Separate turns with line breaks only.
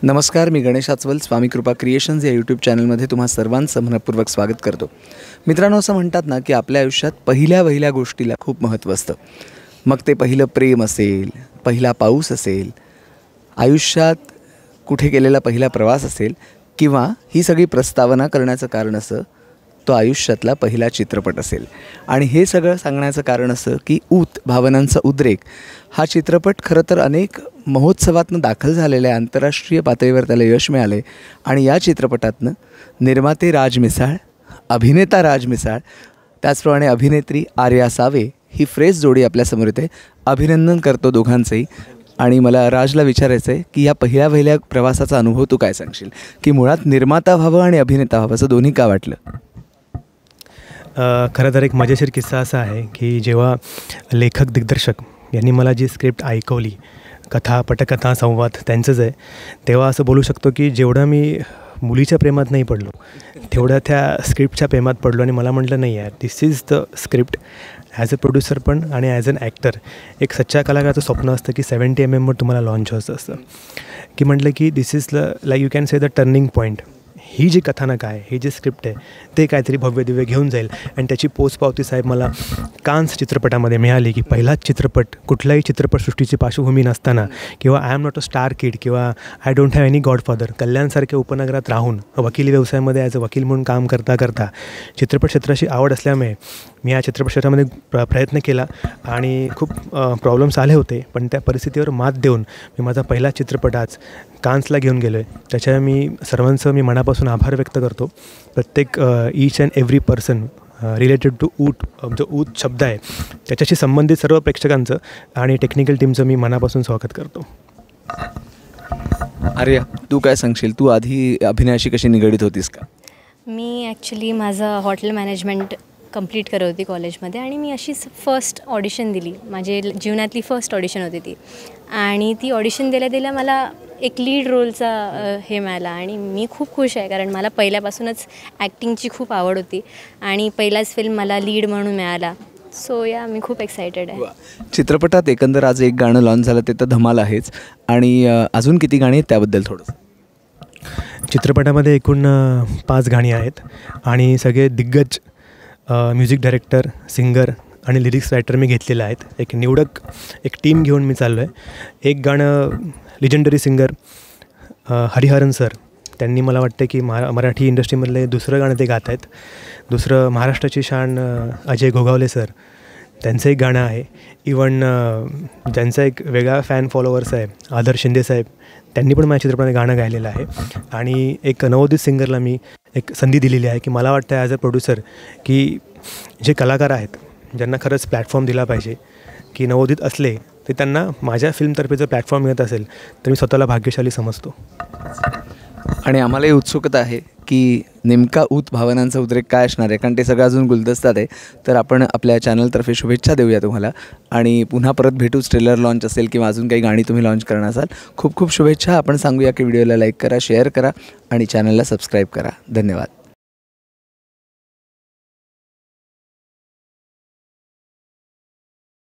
नमस्कार, मी गणेश आचवल स्वामी कृपा क्रिएशन्स या यूट्यूब चॅनलमध्ये तुम्हा सर्वांचं मनपूर्वक स्वागत करतो. मित्रांनो, असं म्हणतात ना की आपल्या आयुष्यात पहिल्या गोष्टीला खूप महत्त्व असतं. मग ते पहिलं प्रेम असेल, पहिला पाऊस असेल, आयुष्यात कुठे केलेला पहिला प्रवास असेल, किंवा ही सगळी प्रस्तावना करण्याचं कारण असं तो आयुष्यातला पहिला चित्रपट असेल. आणि हे सगळं सांगण्याचं कारण असं की भावनांचा उद्रेक हा चित्रपट खरं तर अनेक महोत्सवातनं दाखल झालेला आहे. आंतरराष्ट्रीय पातळीवर त्याला यश मिळाले. आणि या चित्रपटातनं निर्माते राज मिसाळ, अभिनेता राज मिसाळ, त्याचप्रमाणे अभिनेत्री आर्या सावे ही फ्रेश जोडी आपल्यासमोर येते. अभिनंदन करतो दोघांचंही. आणि मला राजला विचारायचं आहे की या पहिल्या प्रवासाचा अनुभव तू काय सांगशील, की मुळात निर्माता व्हावं आणि अभिनेता व्हावं असं दोन्ही का वाटलं?
खरं तर एक मजेशीर किस्सा असा आहे की जेव्हा लेखक दिग्दर्शक यांनी मला जी स्क्रिप्ट ऐकवली, कथा पटकथा संवाद त्यांचंच आहे, तेव्हा असं बोलू शकतो की जेवढं मी मुलीच्या प्रेमात नाही पडलो तेवढ्या त्या स्क्रिप्टच्या प्रेमात पडलो. आणि मला म्हटलं नाही यार, this is the script. As a producer पण आणि ॲज अन ॲक्टर एक सच्चा कलाकाराचं स्वप्न असतं की 70 mm वर तुम्हाला लॉन्च व्हायचं असतं. की म्हटलं की this is like you can say the turning point. ही जी कथानक आहे, ही जी स्क्रिप्ट आहे, ते काहीतरी भव्य दिव्य घेऊन जाईल. आणि त्याची पोचपावती साहेब मला कान्स चित्रपटामध्ये मिळाली की पहिलाच चित्रपट, कुठल्याही चित्रपटसृष्टीची पार्श्वभूमी नसताना, किंवा I am not a star kid, किंवा I don't have any godfather, कल्याणसारख्या उपनगरात राहून वकिली व्यवसायामध्ये ॲज अ वकील म्हणून काम करता करता चित्रपट क्षेत्राची आवड असल्यामुळे मी या चित्रपट क्षेत्रामध्ये प्रयत्न केला. आणि खूप प्रॉब्लेम्स आले होते, पण त्या परिस्थितीवर मात देऊन मी माझा पहिला चित्रपट आज कान्सला घेऊन गेलो आहे. त्याच्या मी सर्वांचं मी मनापासून आभार व्यक्त करतो. प्रत्येक each and every person related to जो ऊत शब्द आहे त्याच्याशी संबंधित सर्व प्रेक्षकांचं आणि टेक्निकल टीमचं मी मनापासून स्वागत करतो.
आर्या, तू काय सांगशील? तू आधी अभिनयाशी कशी निगडीत होतीस का?
मी ॲक्च्युली माझं हॉटेल मॅनेजमेंट कंप्लीट करत होती कॉलेजमध्ये, आणि मी अशीच फर्स्ट ऑडिशन दिली. माझी जीवनातली फर्स्ट ऑडिशन होती ती. आणि ती ऑडिशन दिल्या मला एक लीड रोलचा हे मिळाला. आणि मी खूप खुश आहे, कारण मला पहिल्यापासूनच ॲक्टिंगची खूप आवड होती आणि पहिलाच फिल्म मला लीड म्हणून मिळाला. सो मी खूप एक्सायटेड आहे.
चित्रपटात एकंदर आज एक गाणं लॉन्च झालं, ते तर धमाल आहेच. आणि अजून किती गाणी आहेत त्याबद्दल थोडंसं?
चित्रपटामध्ये एकूण 5 गाणी आहेत आणि सगळे दिग्गज म्युझिक डायरेक्टर, सिंगर आणि लिरिक्स रायटर मी घेतलेले आहेत. एक निवडक एक टीम घेऊन मी चाललो आहे. एक गाणं लिजंडरी सिंगर हरिहरन सर, त्यांनी मला वाटतं की मराठी इंडस्ट्रीमधले दुसरं गाणं ते गात आहेत. दुसरं महाराष्ट्राची शान अजय गोगावले सर, त्यांचं एक गाणं आहे. इवन ज्यांचा एक वेगळा फॅन फॉलोअर्स आहे आदर्श शिंदे साहेब, त्यांनी पण माझ्या चित्रपटामध्ये गाणं गायलेलं आहे. आणि एक नवोदित सिंगरला मी एक संधी दिलेली आहे की मला वाटतं ॲज अ प्रोड्युसर की जे कलाकार आहेत ज्यांना खरंच प्लॅटफॉर्म दिला पाहिजे, की नवोदित असले ते त्यांना माझ्या फिल्मतर्फे जर प्लॅटफॉर्म मिळत असेल तर मी स्वतःला भाग्यशाली समजतो.
आणि आम्हालाही उत्सुकता आहे की नेमका भावनांचा उद्रेक काय असणार आहे, कारण ते सगळं अजून गुलदस्तात आहे. तर आपण आपल्या चॅनलतर्फे शुभेच्छा देऊया तुम्हाला. आणि पुन्हा परत भेटूच. ट्रेलर लॉन्च असेल किंवा अजून काही गाणी तुम्ही लॉन्च करणार असाल, खूप खूप शुभेच्छा. आपण सांगूया की व्हिडिओला लाईक करा, शेअर करा आणि चॅनलला सबस्क्राईब करा. धन्यवाद.